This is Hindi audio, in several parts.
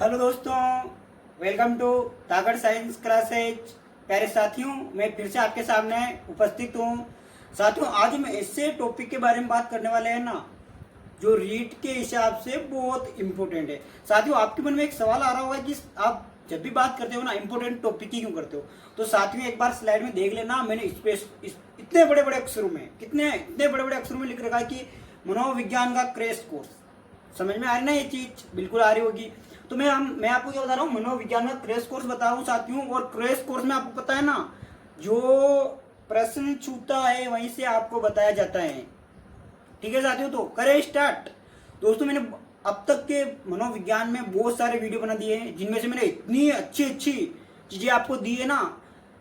हेलो दोस्तों, वेलकम टू तागड़ साइंस क्लासेज। प्यारे साथियों, मैं फिर से आपके सामने उपस्थित हूँ। साथियों, आज हम ऐसे टॉपिक के बारे में बात करने वाले हैं ना, जो रीट के हिसाब से बहुत इम्पोर्टेंट है। साथियों, आपके मन में एक सवाल आ रहा होगा कि आप जब भी बात करते हो ना, इम्पोर्टेंट टॉपिक ही क्यों करते हो। तो साथियों, एक बार स्लाइड में देख लेना, मैंने इतने बड़े बड़े अक्षरों में इतने बड़े बड़े अक्षरों में लिख रखा है कि मनोविज्ञान का क्रैश कोर्स। समझ में आ रही ना ये चीज? बिल्कुल आ रही होगी। तो मैं आपको क्या बता रहा हूँ, मनोविज्ञान का क्रैश कोर्स बता रहा हूँ साथियों। और क्रैश कोर्स में आपको पता है ना, जो प्रश्न छूता है वहीं से आपको बताया जाता है। ठीक है साथियों, तो करें स्टार्ट। दोस्तों, मैंने अब तक के मनोविज्ञान में बहुत सारे वीडियो बना दिए हैं, जिनमें से मैंने इतनी अच्छी अच्छी चीजें आपको दी है ना।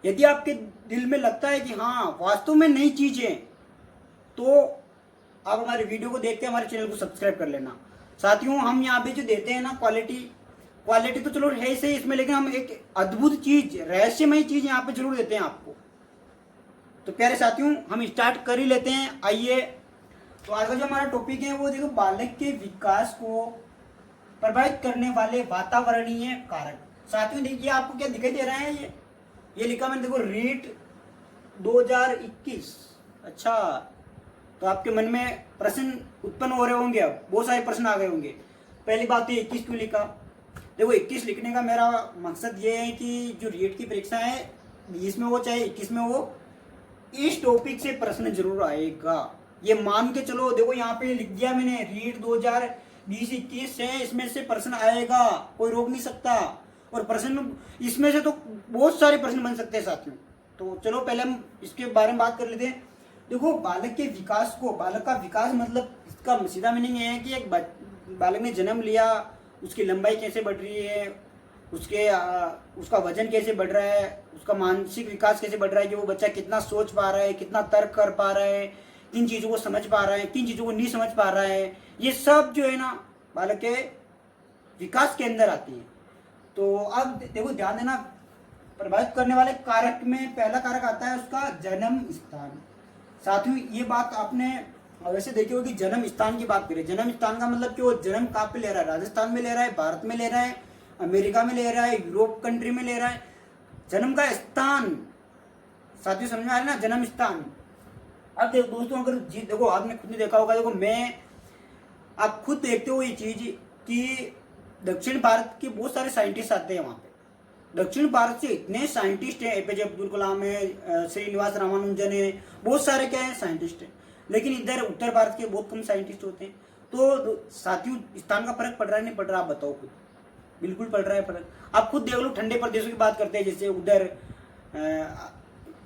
यदि आपके दिल में लगता है कि हाँ वास्तव में नई चीज है, तो आप हमारे वीडियो को देख के हमारे चैनल को सब्सक्राइब कर लेना। साथियों, हम यहाँ पे जो देते हैं ना, क्वालिटी क्वालिटी तो चलो है सही इसमें, लेकिन हम एक अद्भुत चीज, रहस्यमय चीज यहाँ पे जरूर देते हैं आपको। तो प्यारे साथियों, हम स्टार्ट कर ही लेते हैं, आइए। तो आज का जो हमारा टॉपिक है वो देखो, बालक के विकास को प्रभावित करने वाले वातावरणीय कारक। साथियों देखिए, आपको क्या दिखाई दे रहा है, ये लिखा मैंने, देखो रीट 2021। अच्छा, तो आपके मन में प्रश्न उत्पन्न हो रहे होंगे, अब बहुत सारे प्रश्न आ गए होंगे। पहली बात तो 21 क्यों लिखा। देखो, 21 लिखने का मेरा मकसद ये है कि जो रीट की परीक्षा है, 20 में हो चाहे 21 में हो, इस टॉपिक से प्रश्न जरूर आएगा, ये मान के चलो। देखो यहाँ पे लिख दिया मैंने, रीट 2020-21 है, इसमें से प्रश्न आएगा, कोई रोक नहीं सकता। और प्रश्न इसमें से तो बहुत सारे प्रश्न बन सकते हैं साथियों। तो चलो पहले हम इसके बारे में बात कर लेते हैं। देखो, बालक के विकास को, बालक का विकास मतलब इसका सीधा मीनिंग ये है कि एक बालक ने जन्म लिया, उसकी लंबाई कैसे बढ़ रही है, उसका वजन कैसे बढ़ रहा है, उसका मानसिक विकास कैसे बढ़ रहा है, कि वो बच्चा कितना सोच पा रहा है, कितना तर्क कर पा रहा है, किन चीज़ों को समझ पा रहा है, किन चीज़ों को नहीं समझ पा रहा है, ये सब जो है ना बालक के विकास के अंदर आती है। तो अब देखो, ध्यान देना, प्रभावित करने वाले कारक में पहला कारक आता है उसका जन्म स्थान। साथियों, ये बात आपने वैसे देखी होगी, जन्म स्थान की बात करें, जन्म स्थान का मतलब कि वो जन्म कहाँ पे ले रहा है, राजस्थान में ले रहा है, भारत में ले रहा है, अमेरिका में ले रहा है, यूरोप कंट्री में ले रहा है, जन्म का स्थान। साथियों समझ में आ रहा है ना, जन्म स्थान। अब देखो दोस्तों, अगर जी देखो, आपने खुद ने देखा होगा, देखो आप खुद देखते हो ये चीज कि दक्षिण भारत के बहुत सारे साइंटिस्ट आते हैं वहां पे। दक्षिण भारत से इतने साइंटिस्ट हैं, एपीजे अब्दुल कलाम है, श्रीनिवास रामानुजन है, बहुत सारे क्या है साइंटिस्ट हैं। लेकिन इधर उत्तर भारत के बहुत कम साइंटिस्ट होते हैं। तो साथियों, स्थान का फर्क पड़ रहा है नहीं पड़ रहा, आप बताओ खुद। बिल्कुल पड़ रहा है फर्क। आप खुद देख लो, ठंडे प्रदेशों की बात करते हैं, जैसे उधर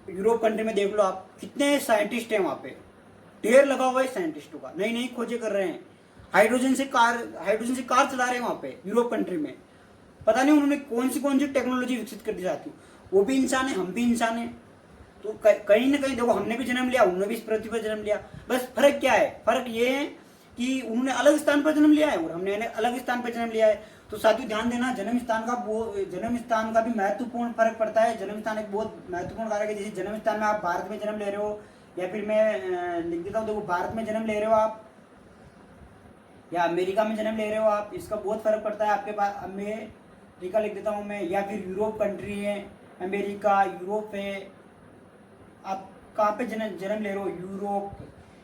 यूरोप कंट्री में देख लो आप, कितने साइंटिस्ट हैं वहां पे, ढेर लगा हुआ है साइंटिस्टों का, नई नई खोजें कर रहे हैं। हाइड्रोजन से कार चला रहे हैं वहां पे यूरोप कंट्री में। पता नहीं उन्होंने कौन सी टेक्नोलॉजी विकसित कर दी जाती है। वो भी इंसान है, हम भी इंसान है। तो कहीं ना कहीं देखो, हमने भी जन्म लिया, उन्होंने भी इस पृथ्वी पर जन्म लिया। बस फर्क क्या है, फर्क ये है कि उन्होंने अलग स्थान पर जन्म लिया है और हमने अलग स्थान पर जन्म लिया है। तो साथियों ध्यान देना, जन्म स्थान का भी महत्वपूर्ण फर्क पड़ता है। जन्म स्थान एक बहुत महत्वपूर्ण कारक है। जैसे जन्म स्थान में आप भारत में जन्म ले रहे हो, या फिर मैं लिख देता हूँ, देखो भारत में जन्म ले रहे हो आप, या अमेरिका में जन्म ले रहे हो आप, इसका बहुत फर्क पड़ता है आपके पास। अमेरिका लिख देता हूँ मैं, या फिर यूरोप कंट्री है, अमेरिका यूरोप है, आप कहाँ पे जन्म ले रहे हो, यूरोप,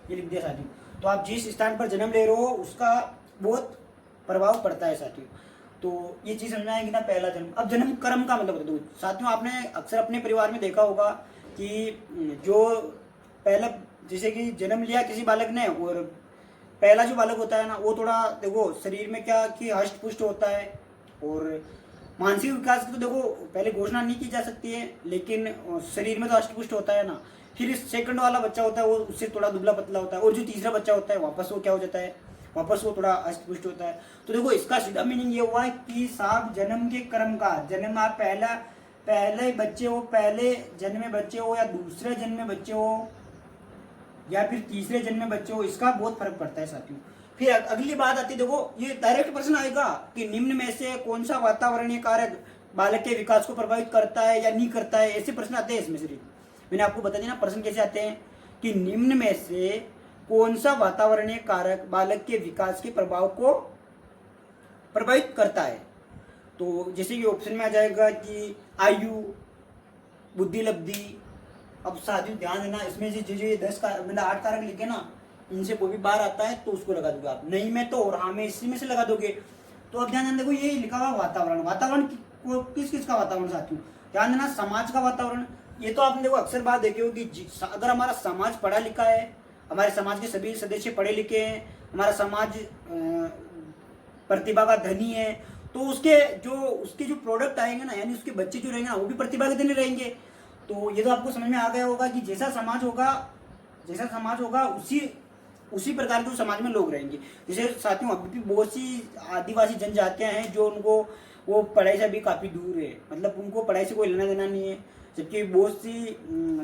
ये लिख दिया साथियों। तो आप जिस स्थान पर जन्म ले रहे हो उसका बहुत प्रभाव पड़ता है साथियों। तो ये चीज़ समझना है कि ना, पहला जन्म। अब जन्म कर्म का मतलब बता दो साथियों, आपने अक्सर अपने परिवार में देखा होगा कि जो पहला, जैसे कि जन्म लिया किसी बालक ने, और पहला जो बालक होता है ना, वो थोड़ा देखो शरीर में क्या कि हष्ट पुष्ट होता है, और मानसिक विकास की तो देखो पहले घोषणा नहीं की जा सकती है, लेकिन शरीर में तो हष्ट पुष्ट होता है ना। फिर सेकंड वाला बच्चा होता है, वो उससे थोड़ा दुबला पतला होता है, और जो तीसरा बच्चा होता है वापस वो क्या हो जाता है, वापस वो थोड़ा हष्ट पुष्ट होता है। तो देखो, इसका सीधा मीनिंग ये हुआ है कि साहब, जन्म के क्रम का, जन्म आप पहले बच्चे हो, पहले जन्म में बच्चे हो, या दूसरे जन्म में बच्चे हो, या फिर तीसरे जन्म में बच्चे हो, इसका बहुत फर्क पड़ता है साथियों। फिर अगली बात आती है, देखो ये डायरेक्ट प्रश्न आएगा कि निम्न में से कौन सा वातावरणीय कारक बालक के विकास को प्रभावित करता है या नहीं करता है, ऐसे प्रश्न आते हैं इसमें से। मैंने आपको बता दिया ना प्रश्न कैसे आते हैं, कि निम्न में से कौन सा वातावरणीय कारक बालक के विकास के प्रभाव को प्रभावित करता है। तो जैसे कि ऑप्शन में आ जाएगा कि आयु, बुद्धि, लब्धि। अब साथियों ध्यान देना, इसमें जो जो ये 10 का मतलब 8 कारक लिखे ना, इनसे कोई भी बाहर आता है तो उसको लगा दोगे आप, नहीं में तो और हाँ में इसी में से लगा दोगे। तो अब ध्यान देना, देखो ये लिखा हुआ वातावरण, वातावरण किस किस का वातावरण साथियों, ध्यान देना, समाज का वातावरण। ये तो आपने देखो अक्सर बात देखी होगी कि अगर हमारा समाज पढ़ा लिखा है, हमारे समाज के सभी सदस्य पढ़े लिखे हैं, हमारा समाज प्रतिभा का धनी है, तो उसके जो प्रोडक्ट आएंगे ना, यानी उसके बच्चे जो रहेंगे ना, वो भी प्रतिभा के धनी रहेंगे। तो ये तो आपको समझ में आ गया होगा कि जैसा समाज होगा उसी प्रकार के समाज में लोग रहेंगे। जैसे साथियों अभी भी बहुत सी आदिवासी जनजातियां हैं जो उनको वो पढ़ाई से भी काफ़ी दूर है, मतलब उनको पढ़ाई से कोई लेना देना नहीं है, जबकि बहुत सी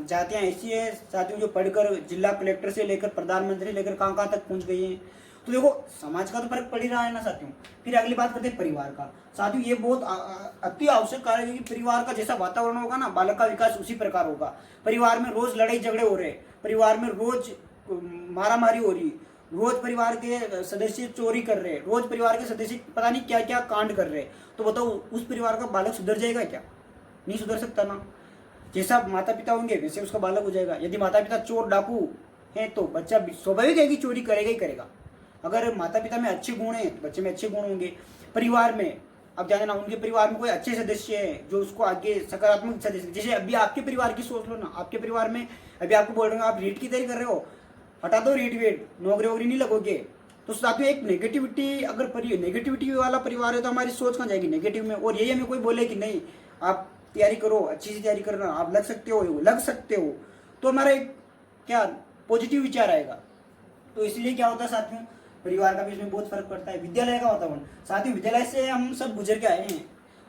जातियां ऐसी है साथियों जो पढ़कर जिला कलेक्टर से लेकर प्रधानमंत्री लेकर कहाँ कहाँ तक पहुँच गई हैं। तो देखो समाज का तो फर्क पड़ ही रहा है ना साथियों। फिर अगली बात करते हैं परिवार का। साथियों ये बहुत अति आवश्यक कार्य है कि परिवार का जैसा वातावरण होगा ना, बालक का विकास उसी प्रकार होगा। परिवार में रोज लड़ाई झगड़े हो रहे, परिवार में रोज मारामारी हो रही, रोज परिवार के सदस्य चोरी कर रहे, रोज परिवार के सदस्य पता नहीं क्या क्या कांड कर रहे, तो बताओ उस परिवार का बालक सुधर जाएगा क्या? नहीं सुधर सकता ना। जैसा माता पिता होंगे वैसे उसका बालक हो जाएगा। यदि माता पिता चोर डाकू है तो बच्चा स्वाभाविक है कि चोरी करेगा ही करेगा। अगर माता पिता में अच्छे गुण हैं तो बच्चे में अच्छे गुण होंगे। परिवार में अब जाने ना, उनके परिवार में कोई अच्छे सदस्य हैं जो उसको आगे सकारात्मक सदस्य, जैसे अभी आपके परिवार की सोच लो ना, आपके परिवार में अभी आपको बोल रहे हो आप रीट की तैयारी कर रहे हो, हटा दो रीट वेट, नौकरी वोकरी नहीं लगोगे। तो साथियों एक नेगेटिविटी, अगर नेगेटिविटी वाला परिवार है तो हमारी सोच कहाँ जाएगी? नेगेटिव में। और यही हमें कोई बोले कि नहीं आप तैयारी करो, अच्छी सी तैयारी करना, आप लग सकते हो, तो हमारा एक क्या पॉजिटिव विचार आएगा। तो इसलिए क्या होता है साथियों, परिवार का भी इसमें बहुत फर्क पड़ता है। विद्यालय का वातावरण, साथियों विद्यालय से हम सब गुजर के आए हैं।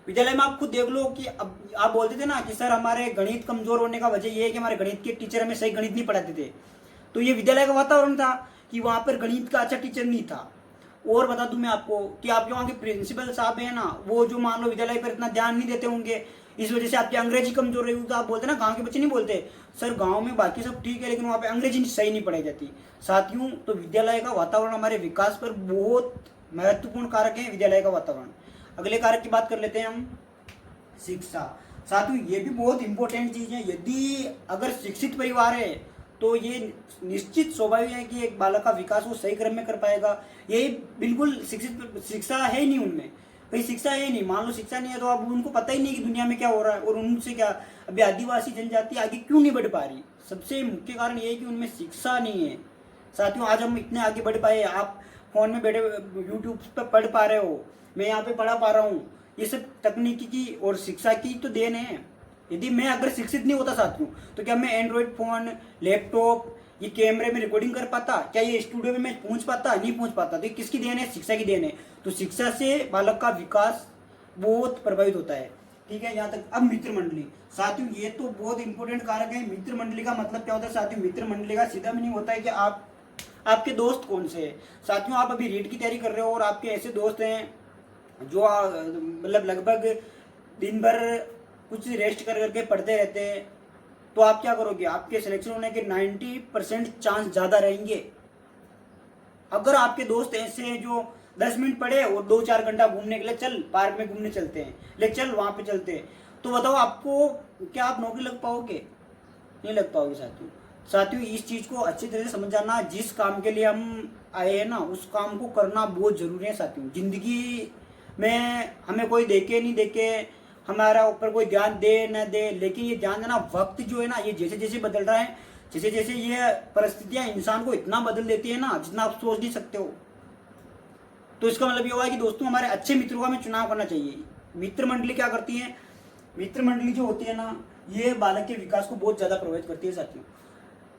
विद्यालय में आप खुद देख लो कि अब आप बोलते थे ना कि सर हमारे गणित कमजोर होने का वजह ये है कि हमारे गणित के टीचर हमें सही गणित नहीं पढ़ाते थे। तो ये विद्यालय का वातावरण था कि वहाँ पर गणित का अच्छा टीचर नहीं था। और बता दूं मैं आपको कि आपके वहाँ के प्रिंसिपल साहब है ना, वो जो मान लो विद्यालय पर इतना ध्यान नहीं देते होंगे, इस वजह से आपकी अंग्रेजी कमजोर रही। तो आप बोलते ना गांव के बच्चे नहीं बोलते सर गांव में बाकी सब ठीक है लेकिन वहाँ पे अंग्रेजी सही नहीं पढ़ाई जाती। साथियों तो विद्यालय का वातावरण हमारे विकास पर बहुत महत्वपूर्ण कारक है, विद्यालय का वातावरण। अगले कारक की बात कर लेते हैं हम, शिक्षा। साथियों ये भी बहुत इंपॉर्टेंट चीज है। यदि अगर शिक्षित परिवार है तो ये निश्चित स्वाभाविक है कि एक बालक का विकास वो सही क्रम में कर पाएगा। ये बिल्कुल शिक्षा है ही नहीं उनमें, भाई शिक्षा है ही नहीं। मान लो शिक्षा नहीं है तो अब उनको पता ही नहीं कि दुनिया में क्या हो रहा है। और उनसे क्या अभी आदिवासी जनजाति आगे क्यों नहीं बढ़ पा रही? सबसे मुख्य कारण ये है कि उनमें शिक्षा नहीं है। साथियों आज हम इतने आगे बढ़ पाए, आप फोन में बैठे यूट्यूब पर पढ़ पा रहे हो, मैं यहाँ पे पढ़ा पा रहा हूँ, ये सब तकनीकी की और शिक्षा की तो देन है। यदि मैं अगर शिक्षित नहीं होता साथियों तो क्या मैं एंड्रॉइड फोन, लैपटॉप, ये कैमरे में रिकॉर्डिंग कर पाता? क्या ये स्टूडियो में मैं पहुंच पाता? नहीं पहुंच पाता। तो ये किसकी देन है? शिक्षा की देन है। तो शिक्षा से बालक का विकास बहुत प्रभावित होता है। ठीक है, यहाँ तक। अब मित्र मंडली, साथियों ये तो बहुत इंपॉर्टेंट कारक है। मित्र मंडली का मतलब क्या होता है साथियों? मित्र मंडली का सीधा मीनिंग होता है कि आपके दोस्त कौन से हैं। साथियों आप अभी रीट की तैयारी कर रहे हो और आपके ऐसे दोस्त हैं जो मतलब लगभग दिन भर कुछ रेस्ट कर करके पढ़ते रहते हैं, तो आप क्या करोगे? आपके सिलेक्शन होने के 90% चांस ज्यादा रहेंगे। अगर आपके दोस्त ऐसे हैं जो 10 मिनट पढ़े और 2-4 घंटा घूमने के लिए, चल पार्क में घूमने चलते हैं, ले चल वहां पे चलते हैं, तो बताओ आपको क्या आप नौकरी लग पाओगे? नहीं लग पाओगे साथियों। साथियों इस चीज को अच्छी तरह से समझ जाना, जिस काम के लिए हम आए हैं ना उस काम को करना बहुत जरूरी है साथियों। जिंदगी में हमें कोई देखे नहीं देखे, हमारा ऊपर कोई ध्यान दे न दे, लेकिन ये ध्यान देना वक्त जो है ना, ये जैसे जैसे बदल रहा है, जैसे जैसे ये परिस्थितियां इंसान को इतना बदल देती है ना जितना आप सोच नहीं सकते हो। तो इसका मतलब ये हुआ कि दोस्तों हमारे अच्छे मित्रों का हमें चुनाव करना चाहिए। मित्र मंडली क्या करती है? मित्र मंडली जो होती है ना, ये बालक के विकास को बहुत ज्यादा प्रभावित करती है साथियों।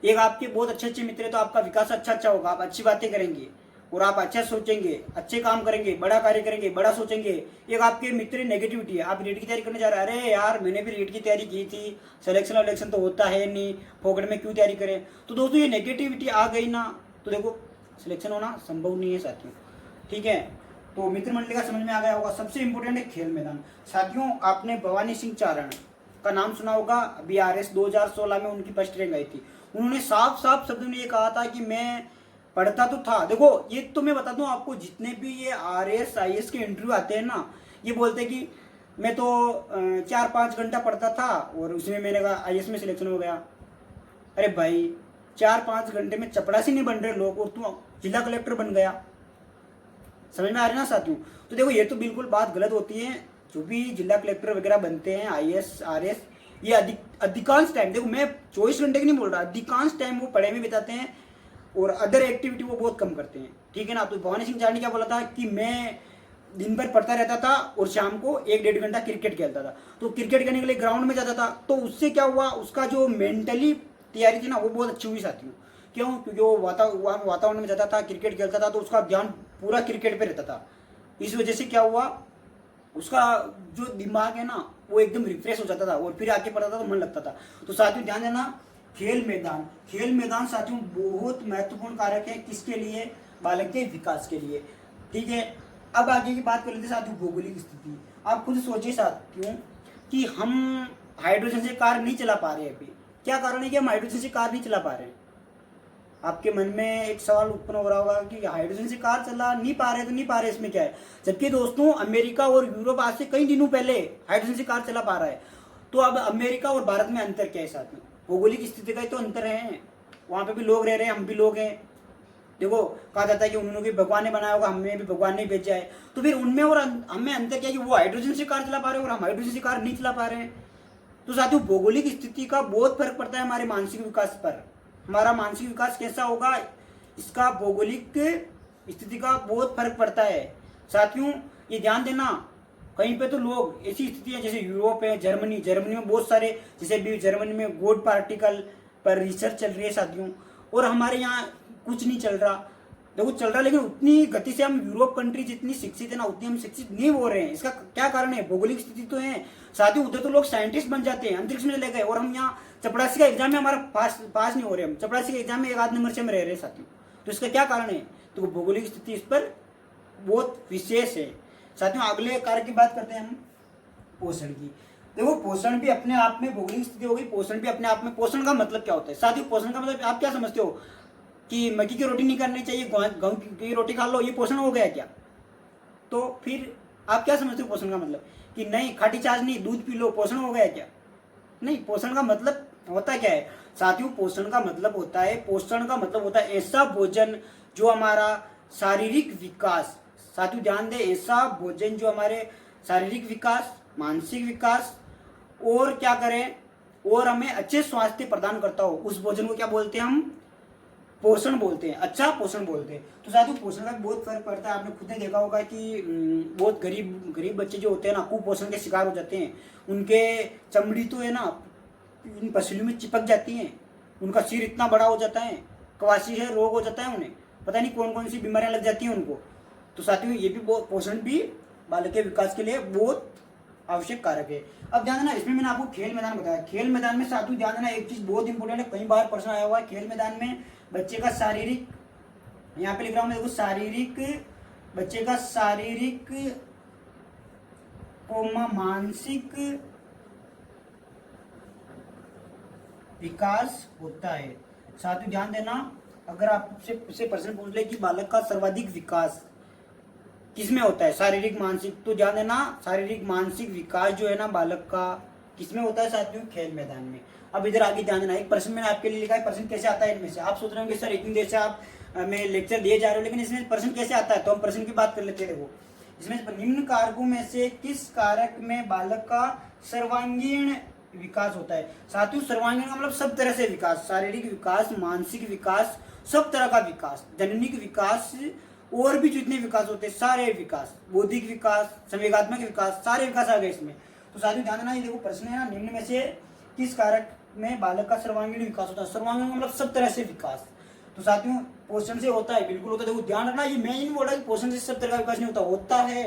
एक आपके बहुत अच्छे मित्र है तो आपका विकास अच्छा होगा, आप अच्छी बातें करेंगे और आप अच्छा सोचेंगे, अच्छे काम करेंगे, बड़ा कार्य करेंगे, बड़ा सोचेंगे। एक आपके मित्र नेगेटिविटी है, आप रीट की तैयारी करने जा रहे हैं, अरे यार मैंने भी रीट की तैयारी की थी, सिलेक्शन तो होता है नहीं, फोकट में क्यों तैयारी करें। तो दोस्तों ये नेगेटिविटी आ गई ना तो देखो सिलेक्शन होना संभव नहीं है साथियों। ठीक है, तो मित्र मंडली का समझ में आ गया होगा। सबसे इंपॉर्टेंट है खेल मैदान। साथियों आपने भवानी सिंह चारण का नाम सुना होगा, BRS 2016 में उनकी फर्स्ट रैंक आई थी। उन्होंने साफ शब्दों में ये कहा था कि मैं पढ़ता तो था। देखो ये तो मैं बता दूं आपको, जितने भी ये RS IAS के इंटरव्यू आते हैं ना, ये बोलते हैं कि मैं तो 4-5 घंटा पढ़ता था और उसमें मैंने कहा IAS में सिलेक्शन हो गया। अरे भाई 4-5 घंटे में चपरासी नहीं बन रहे लोग और तू जिला कलेक्टर बन गया। समझ में आ रही ना साथियों? तो देखो ये तो बिल्कुल बात गलत होती है। जो भी जिला कलेक्टर वगैरह बनते हैं IAS RS, ये अधिकांश टाइम, देखो मैं 24 घंटे की नहीं बोल रहा, अधिकांश टाइम वो पढ़ाई में बिताते हैं और अदर एक्टिविटी वो बहुत कम करते हैं। ठीक है ना? तो भवानी सिंह चांडी क्या बोला था कि मैं दिन भर पढ़ता रहता था और शाम को 1-1.5 घंटा क्रिकेट खेलता था। तो क्रिकेट खेलने के लिए ग्राउंड में जाता था, तो उससे क्या हुआ, उसका जो मेंटली तैयारी थी ना वो बहुत अच्छी हुई साथियों। क्यों? क्योंकि वो वातावरण में जाता था, क्रिकेट खेलता था, तो उसका ध्यान पूरा क्रिकेट पे रहता था। इस वजह से क्या हुआ, उसका जो दिमाग है ना वो एकदम रिफ्रेश हो जाता था और फिर आके पढ़ता था तो मन लगता था। तो साथियों ध्यान देना, खेल मैदान साथियों बहुत महत्वपूर्ण कारक है। किसके लिए? बालक के विकास के लिए। ठीक है, अब आगे की बात कर लेते हैं साथियों, भौगोलिक स्थिति। आप खुद सोचिए साथियों कि हम हाइड्रोजन से कार नहीं चला पा रहे हैं अभी। क्या कारण है कि हम हाइड्रोजन से कार नहीं चला पा रहे हैं? आपके मन में एक सवाल उत्पन्न हो रहा होगा कि हाइड्रोजन से कार चला नहीं पा रहे तो नहीं पा रहे, इसमें क्या है? जबकि दोस्तों अमेरिका और यूरोप आज से कई दिनों पहले हाइड्रोजन से कार चला पा रहा है। तो अब अमेरिका और भारत में अंतर क्या है साथियों? भौगोलिक स्थिति का ही तो अंतर है। वहां पे भी लोग रह रहे हैं, हम भी लोग हैं। देखो कहा जाता है कि उन्होंने भी भगवान ने बनाया होगा, हमें भी भगवान ने भेजा है। तो फिर उनमें और हमें अंतर क्या है कि वो हाइड्रोजन से कार चला पा रहे हैं और हम हाइड्रोजन से कार नहीं चला पा रहे हैं। तो साथियों भौगोलिक स्थिति का बहुत फर्क पड़ता है हमारे मानसिक विकास पर। हमारा मानसिक विकास कैसा होगा, इसका भौगोलिक स्थिति का बहुत फर्क पड़ता है। साथियों ये ध्यान देना, कहीं पे तो लोग ऐसी स्थिति है जैसे यूरोप है, जर्मनी में बहुत सारे, जैसे भी जर्मनी में गॉड पार्टिकल पर रिसर्च चल रही है साथियों, और हमारे यहाँ कुछ नहीं चल रहा। देखो चल रहा, लेकिन उतनी गति से हम यूरोप कंट्री जितनी शिक्षित है ना उतनी हम शिक्षित नहीं हो रहे हैं। इसका क्या कारण है? भौगोलिक स्थिति तो है साथियों। उधर तो लोग साइंटिस्ट बन जाते हैं, अंतरिक्ष में चले गए, और हम यहाँ चपरासी का एग्जाम में हमारा पास नहीं हो रहे। हम चपरासी के एग्जाम में 1 आध नंबर से हम रह रहे हैं साथियों। तो इसका क्या कारण है? तो भौगोलिक स्थिति इस पर बहुत विशेष है साथियों। अगले कार्य की बात करते हैं हम, पोषण की। देखो पोषण भी अपने आप में भौगोलिक स्थिति होगी, पोषण भी अपने आप में। पोषण का मतलब क्या होता है साथियों? पोषण का मतलब आप क्या समझते हो कि मक्की की रोटी नहीं करनी चाहिए, गेहूं की रोटी खा लो, ये पोषण हो गया क्या? तो फिर आप क्या समझते हो पोषण का मतलब? कि नहीं खाटी छाछ नहीं, दूध पी लो, पोषण हो गया क्या? नहीं, पोषण का मतलब होता क्या है साथियों? पोषण का मतलब होता है ऐसा भोजन जो हमारा शारीरिक विकास, साथियों ध्यान दें, ऐसा भोजन जो हमारे शारीरिक विकास, मानसिक विकास और क्या करें, और हमें अच्छे स्वास्थ्य प्रदान करता हो, उस भोजन को क्या बोलते हैं हम? पोषण बोलते हैं, अच्छा पोषण बोलते हैं। तो साथियों पोषण का बहुत फर्क पड़ता है। आपने खुद ने देखा होगा कि बहुत गरीब बच्चे जो होते हैं ना कुपोषण के शिकार हो जाते हैं। उनके चमड़ी तो है ना इन पसलियों में चिपक जाती है, उनका सिर इतना बड़ा हो जाता है, कवासी है रोग हो जाता है, उन्हें पता नहीं कौन कौन सी बीमारियां लग जाती हैं उनको। तो साथियों ये भी पोषण भी बालक के विकास के लिए बहुत आवश्यक कारक है। अब ध्यान देना, इसमें मैंने आपको खेल मैदान बताया। खेल मैदान में साथियों ध्यान देना, एक चीज बहुत इंपॉर्टेंट है, कई बार प्रश्न आया हुआ है। खेल मैदान में बच्चे का शारीरिक, यहाँ पे लिख रहा हूं मैं, देखो बच्चे का शारीरिक मानसिक विकास होता है। साथियों ध्यान देना, अगर आपसे प्रश्न पूछ ले कि बालक का सर्वाधिक विकास किसमें होता है, शारीरिक मानसिक, तो ध्यान देना शारीरिक मानसिक विकास जो है ना बालक का किसमें होता है साथियों? खेल मैदान में। अब इधर आगे ध्यान देना, एक प्रश्न मैंने आपके लिए लिखा है, प्रश्न कैसे आता है इनमें से? आप सोच रहे होंगे सर इतनी देर से आप मैं लेक्चर दिए जा रहे हो, लेकिन इसमें प्रश्न कैसे आता है? तो हम प्रश्न की बात कर लेते हैं। देखो इसमें निम्न कारकों में से किस कारक में बालक का सर्वांगीण विकास होता है? साथियों सर्वांगीण का मतलब सब तरह से विकास, शारीरिक विकास, मानसिक विकास, सब तरह का विकास, जननिक विकास और भी जितने विकास होते हैं सारे विकास, बौद्धिक विकास, संवेगात्मक विकास, सारे विकास आ गए इसमें। तो साथियों ध्यान देना, ये देखो प्रश्न है ना, निम्न में से किस कारक में बालक का सर्वांगीण विकास होता है? सर्वांगीण मतलब सब तरह से विकास। तो साथियों पोषण से होता है, बिल्कुल होता है। देखो ध्यान रखना, ये मैं नहीं बोल रहा कि पोषण से सब तरह का विकास नहीं होता है,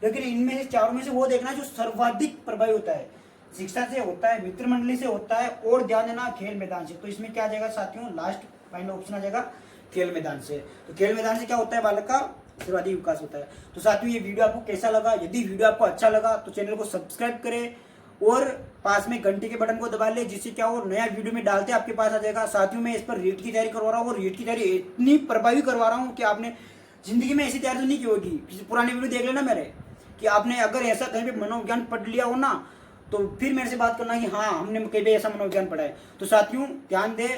लेकिन इनमें से चारों में से वो देखना जो सर्वाधिक प्रभावी होता है। शिक्षा से होता है, मित्र मंडली से होता है, और ध्यान देना खेल मैदान से। तो इसमें क्या आ जाएगा साथियों? लास्ट फाइनल ऑप्शन आ जाएगा खेल मैदान से। तो खेल मैदान से क्या होता है? बालक का सर्वाधिक विकास होता है। तो साथियों ये वीडियो आपको कैसा लगा? यदि वीडियो आपको अच्छा लगा तो चैनल को सब्सक्राइब करें और पास में घंटे के बटन को दबा ले, जिससे क्या हो नया वीडियो में डालते आपके पास आ जाएगा। साथियों मैं इस पर रीट की तैयारी करवा रहा हूँ, और रीट की तैयारी इतनी प्रभावी करवा रहा हूँ कि आपने जिंदगी में ऐसी तैयारी तो नहीं की होगी। पुराने वीडियो देख लेना मेरे, कि आपने अगर ऐसा कहीं पे मनोविज्ञान पढ़ लिया हो ना, तो फिर मेरे से बात करना कि हाँ हमने कहीं पे ऐसा मनोविज्ञान पढ़ा है। तो साथियों ध्यान दे,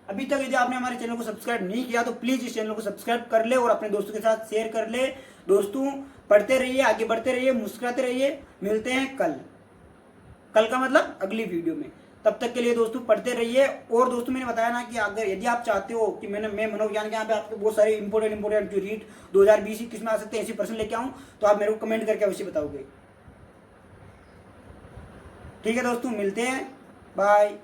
अभी तक यदि आपने हमारे चैनल को सब्सक्राइब नहीं किया तो प्लीज इस चैनल को सब्सक्राइब कर ले और अपने दोस्तों के साथ शेयर कर ले। दोस्तों पढ़ते रहिए, आगे बढ़ते रहिए, मुस्कुराते रहिए। मिलते हैं कल का मतलब अगली वीडियो में। तब तक के लिए दोस्तों पढ़ते रहिए। और दोस्तों मैंने बताया ना कि अगर यदि आप चाहते हो कि मैं मनोविज्ञान के यहाँ पे आपको बहुत सारे इंपोर्टेंट जो रीट 2020-21 में आ सकते हैं ऐसी प्रश्न लेके आऊँ, तो आप मेरे को कमेंट करके अवश्य बताओगे। ठीक है दोस्तों, मिलते हैं, बाय।